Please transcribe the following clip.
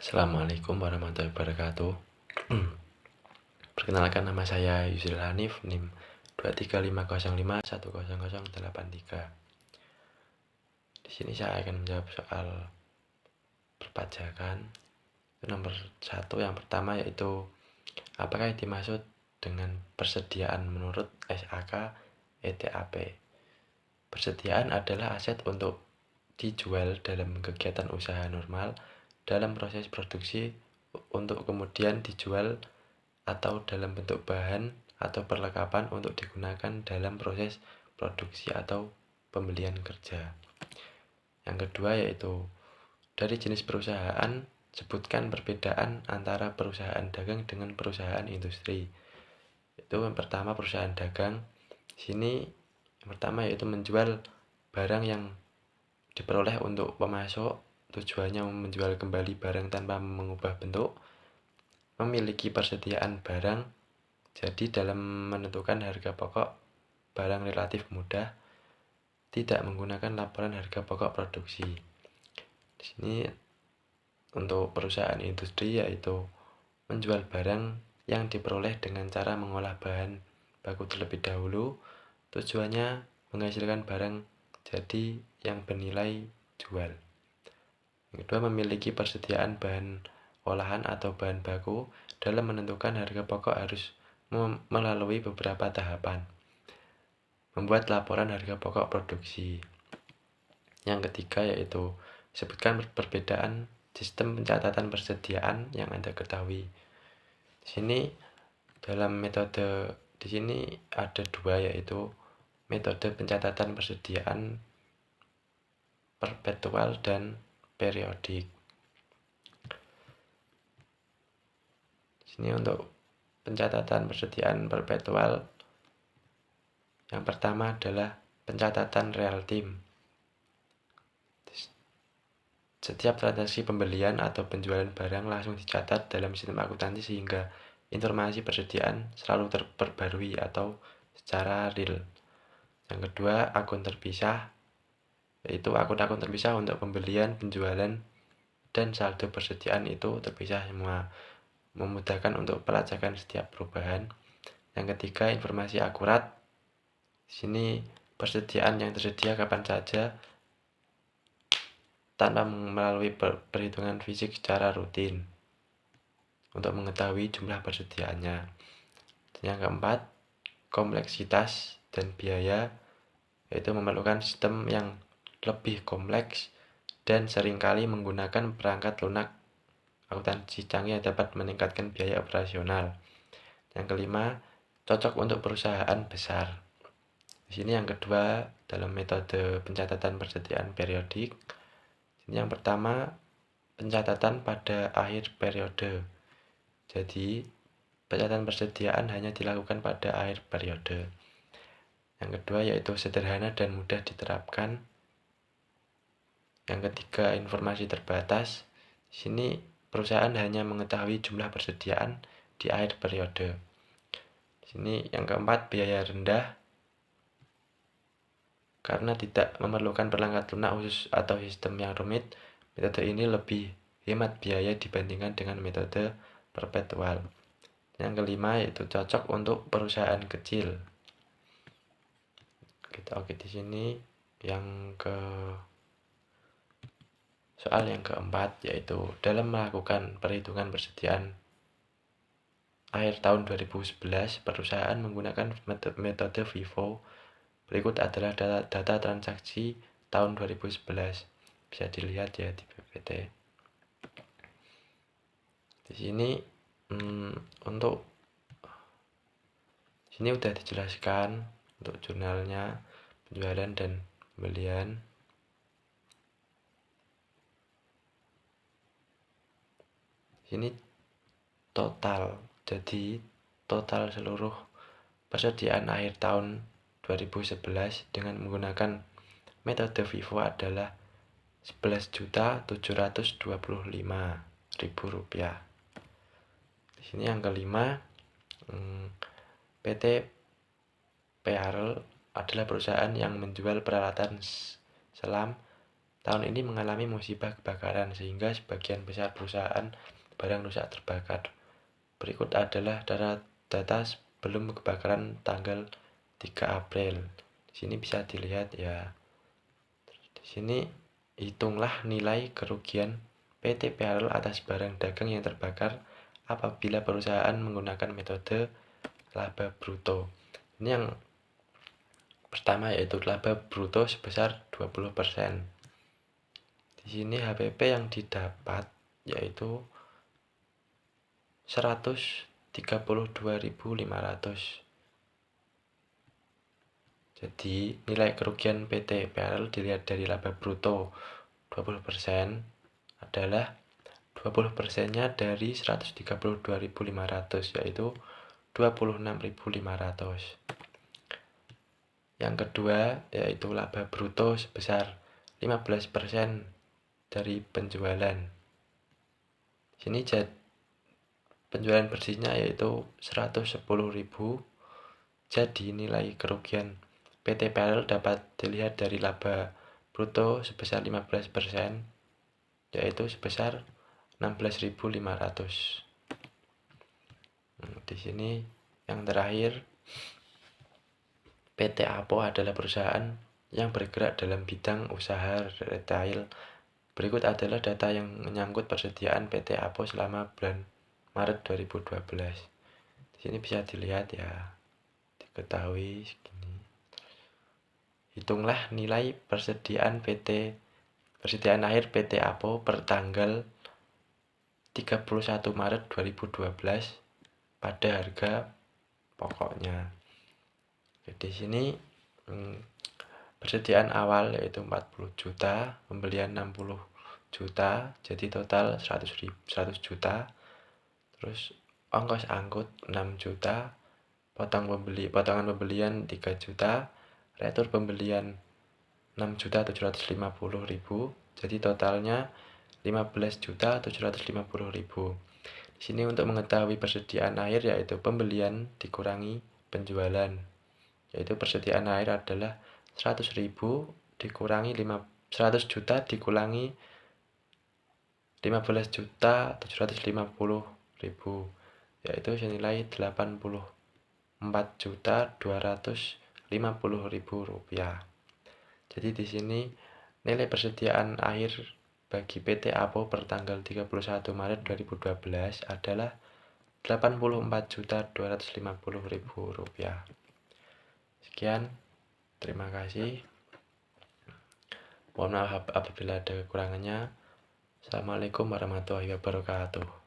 Assalamualaikum warahmatullahi wabarakatuh. Perkenalkan, nama saya Yusril Hanif, NIM 23505100083. Di sini saya akan menjawab soal perpajakan. Nomor 1 yang pertama yaitu apakah yang dimaksud dengan persediaan menurut SAK ETAP? Persediaan adalah aset untuk dijual dalam kegiatan usaha normal dalam proses produksi untuk kemudian dijual atau dalam bentuk bahan atau perlengkapan untuk digunakan dalam proses produksi atau pembelian kerja. Yang kedua yaitu dari jenis perusahaan, sebutkan perbedaan antara perusahaan dagang dengan perusahaan industri. Itu yang pertama perusahaan dagang. Sini yang pertama yaitu menjual barang yang diperoleh untuk pemasok, tujuannya menjual kembali barang tanpa mengubah bentuk, memiliki persediaan barang, jadi dalam menentukan harga pokok barang relatif mudah, tidak menggunakan laporan harga pokok produksi. Di sini untuk perusahaan industri yaitu menjual barang yang diperoleh dengan cara mengolah bahan baku terlebih dahulu, tujuannya menghasilkan barang jadi yang bernilai jual. Yang kedua, memiliki persediaan bahan olahan atau bahan baku. Dalam menentukan harga pokok harus melalui beberapa tahapan. Membuat laporan harga pokok produksi. Yang ketiga yaitu sebutkan perbedaan sistem pencatatan persediaan yang Anda ketahui. Di sini dalam metode di sini ada dua, yaitu metode pencatatan persediaan perpetual dan periodik. Di sini untuk pencatatan persediaan perpetual, yang pertama adalah pencatatan real time. Setiap transaksi pembelian atau penjualan barang langsung dicatat dalam sistem akuntansi sehingga informasi persediaan selalu terperbarui atau secara real. Yang kedua, akun terpisah, yaitu akun-akun terpisah untuk pembelian, penjualan, dan saldo persediaan itu terpisah semua, memudahkan untuk pelacakan setiap perubahan. Yang ketiga, informasi akurat. Di sini persediaan yang tersedia kapan saja tanpa melalui perhitungan fisik secara rutin untuk mengetahui jumlah persediaannya. Yang keempat, kompleksitas dan biaya, yaitu memerlukan sistem yang lebih kompleks dan seringkali menggunakan perangkat lunak akuntansi canggih yang dapat meningkatkan biaya operasional. Yang kelima, cocok untuk perusahaan besar. Di sini yang kedua dalam metode pencatatan persediaan periodik. Ini yang pertama, pencatatan pada akhir periode. Jadi pencatatan persediaan hanya dilakukan pada akhir periode. Yang kedua yaitu sederhana dan mudah diterapkan. Yang ketiga, informasi terbatas. Di sini perusahaan hanya mengetahui jumlah persediaan di akhir periode. Di sini yang keempat, biaya rendah. Karena tidak memerlukan perangkat lunak khusus atau sistem yang rumit, metode ini lebih hemat biaya dibandingkan dengan metode perpetual. Yang kelima yaitu cocok untuk perusahaan kecil. Oke, di sini soal yang keempat yaitu dalam melakukan perhitungan persediaan akhir tahun 2011, perusahaan menggunakan metode FIFO. Berikut adalah data transaksi tahun 2011. Bisa dilihat ya di PPT. Di sini untuk sini udah dijelaskan untuk jurnalnya, penjualan dan pembelian. Ini total, jadi total seluruh persediaan akhir tahun 2011 dengan menggunakan metode FIFO adalah Rp11.725.000. Di sini yang kelima, PT PRL adalah perusahaan yang menjual peralatan selam tahun ini mengalami musibah kebakaran sehingga sebagian besar perusahaan barang rusak terbakar. Berikut adalah data sebelum kebakaran tanggal 3 April. Di sini bisa dilihat ya. Di sini hitunglah nilai kerugian PT PLL atas barang dagang yang terbakar apabila perusahaan menggunakan metode laba bruto. Ini yang pertama yaitu laba bruto sebesar 20%. Di sini HPP yang didapat yaitu 132.500. Jadi nilai kerugian PT PLL dilihat dari laba bruto 20% adalah 20%-nya dari 132.500 yaitu 26.500. Yang kedua yaitu laba bruto sebesar 15% dari penjualan. Sini penjualan bersihnya yaitu 110.000. Jadi nilai kerugian PT PLL dapat dilihat dari laba bruto sebesar 15% yaitu sebesar 16.500. Di sini yang terakhir PT Apo adalah perusahaan yang bergerak dalam bidang usaha retail. Berikut adalah data yang menyangkut persediaan PT Apo selama bulan Maret 2012. Di sini bisa dilihat ya, diketahui segini. Hitunglah nilai persediaan akhir PT Apo per tanggal 31 Maret 2012 pada harga pokoknya. Di sini persediaan awal yaitu 40 juta, pembelian 60 juta, jadi total 100 juta. Terus ongkos angkut 6 juta, potongan pembelian 3 juta, retur pembelian 6.750.000, jadi totalnya 15.750.000. Di sini untuk mengetahui persediaan akhir yaitu pembelian dikurangi penjualan, yaitu persediaan akhir adalah 100.000 dikurangi 100 juta dikurangi 15.750.000, yaitu senilai 84.250.000 rupiah. Jadi di sini nilai persediaan akhir bagi PT Apo per tanggal 31 Maret 2012 adalah 84.250.000 rupiah. Sekian, terima kasih. Mohon maaf apabila ada kekurangannya. Assalamualaikum warahmatullahi wabarakatuh.